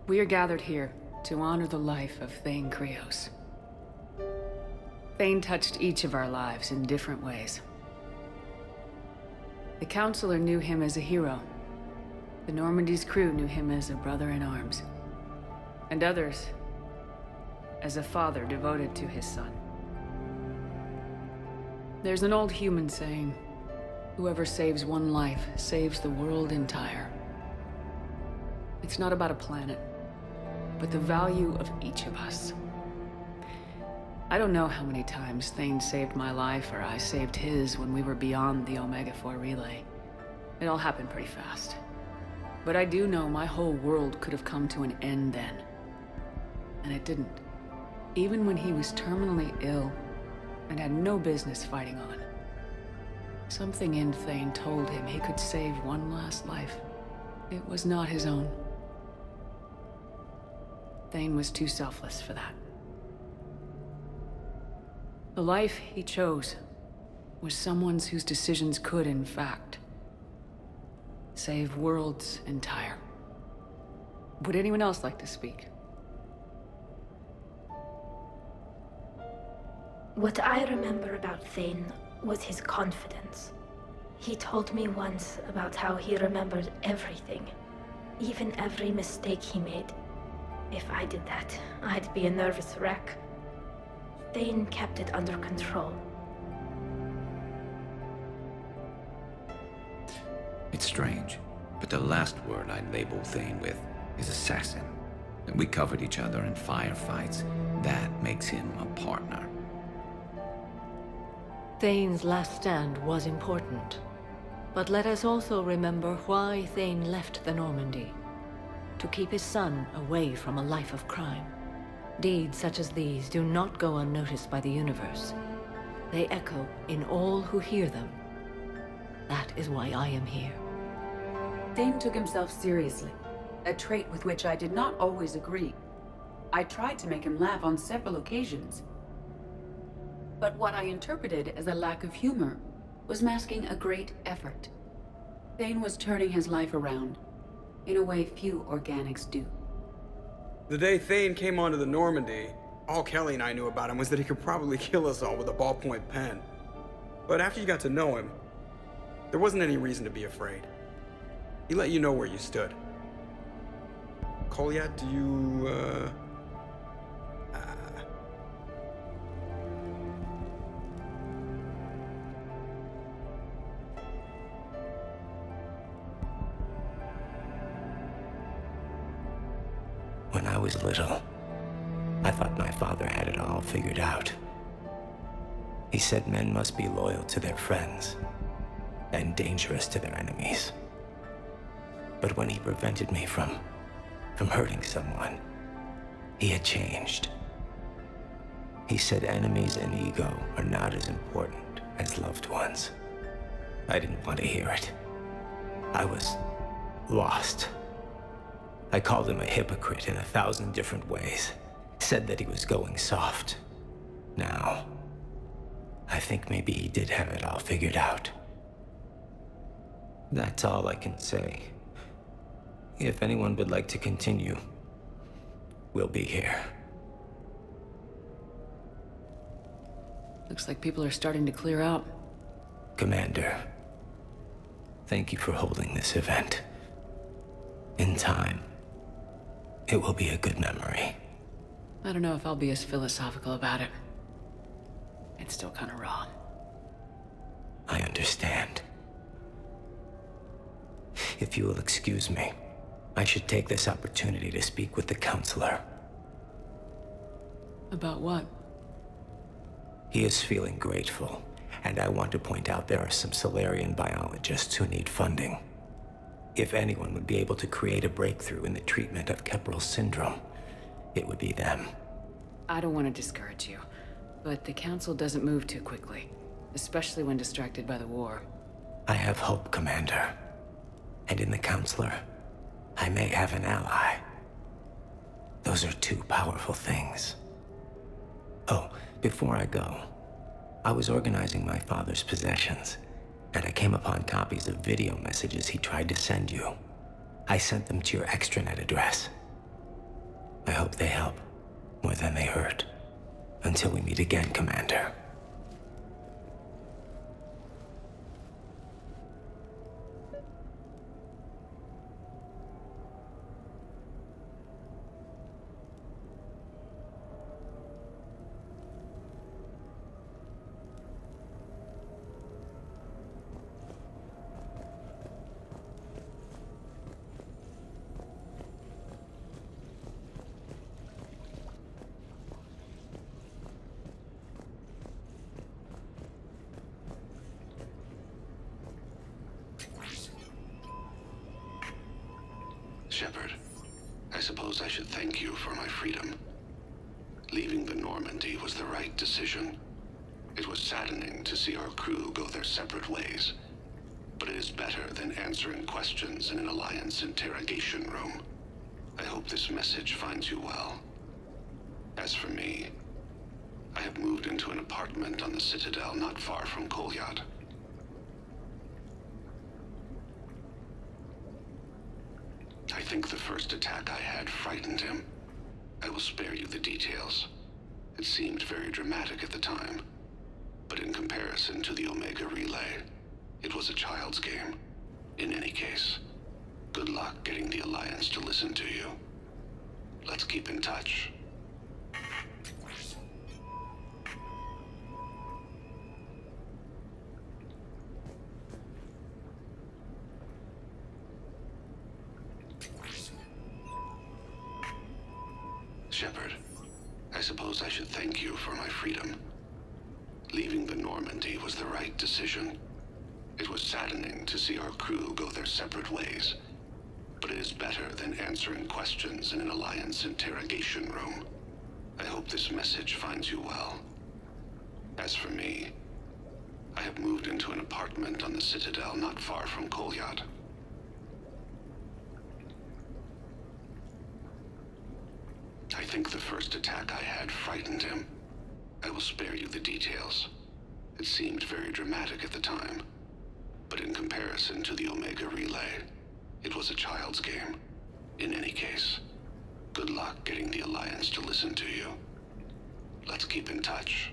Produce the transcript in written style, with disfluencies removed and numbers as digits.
We are gathered here to honor the life of Thane Krios. Thane touched each of our lives in different ways. The Counselor knew him as a hero. The Normandy's crew knew him as a brother in arms. And others as a father devoted to his son. There's an old human saying, whoever saves one life saves the world entire. It's not about a planet, but the value of each of us. I don't know how many times Thane saved my life or I saved his when we were beyond the Omega-4 relay. It all happened pretty fast. But I do know my whole world could have come to an end then. And it didn't. Even when he was terminally ill and had no business fighting on. Something in Thane told him he could save one last life. It was not his own. Thane was too selfless for that. The life he chose was someone's whose decisions could, in fact, save worlds entire. Would anyone else like to speak? What I remember about Thane was his confidence. He told me once about how he remembered everything, even every mistake he made. If I did that, I'd be a nervous wreck. Thane kept it under control. It's strange, but the last word I'd label Thane with is assassin. And we covered each other in firefights. That makes him a partner. Thane's last stand was important. But let us also remember why Thane left the Normandy. To keep his son away from a life of crime. Deeds such as these do not go unnoticed by the universe. They echo in all who hear them. That is why I am here. Thane took himself seriously, a trait with which I did not always agree. I tried to make him laugh on several occasions. But what I interpreted as a lack of humor was masking a great effort. Thane was turning his life around, in a way few organics do. The day Thane came onto the Normandy, all Kelly and I knew about him was that he could probably kill us all with a ballpoint pen. But after you got to know him, there wasn't any reason to be afraid. He let you know where you stood. Kolyat, do you, When I was little, I thought my father had it all figured out. He said men must be loyal to their friends and dangerous to their enemies. But when he prevented me from hurting someone, he had changed. He said enemies and ego are not as important as loved ones. I didn't want to hear it. I was lost. I called him a hypocrite in 1,000 different ways. Said that he was going soft. Now, I think maybe he did have it all figured out. That's all I can say. If anyone would like to continue, we'll be here. Looks like people are starting to clear out. Commander, thank you for holding this event. In time, it will be a good memory. I don't know if I'll be as philosophical about it. It's still kind of raw. I understand. If you will excuse me, I should take this opportunity to speak with the Counselor. About what? He is feeling grateful, and I want to point out there are some Solarian biologists who need funding. If anyone would be able to create a breakthrough in the treatment of Keppel's syndrome, it would be them. I don't want to discourage you, but the Council doesn't move too quickly, especially when distracted by the war. I have hope, Commander. And in the Counselor, I may have an ally. Those are two powerful things. Oh, before I go, I was organizing my father's possessions, and I came upon copies of video messages he tried to send you. I sent them to your extranet address. I hope they help more than they hurt. Until we meet again, Commander. Shepard, I suppose I should thank you for my freedom. Leaving the Normandy was the right decision. It was saddening to see our crew go their separate ways, but it is better than answering questions in an Alliance interrogation room. I hope this message finds you well. As for me, I have moved into an apartment on the Citadel not far from Kolyat. I think the first attack I had frightened him. I will spare you the details. It seemed very dramatic at the time, but in comparison to the Omega Relay, it was a child's game. In any case, good luck getting the Alliance to listen to you. Let's keep in touch. Shepard, I suppose I should thank you for my freedom. Leaving the Normandy was the right decision. It was saddening to see our crew go their separate ways, but it is better than answering questions in an Alliance interrogation room. I hope this message finds you well. As for me, I have moved into an apartment on the Citadel not far from Kolyat. I think the first attack I had frightened him. I will spare you the details. It seemed very dramatic at the time, but in comparison to the Omega Relay, it was a child's game. In any case, good luck getting the Alliance to listen to you. Let's keep in touch.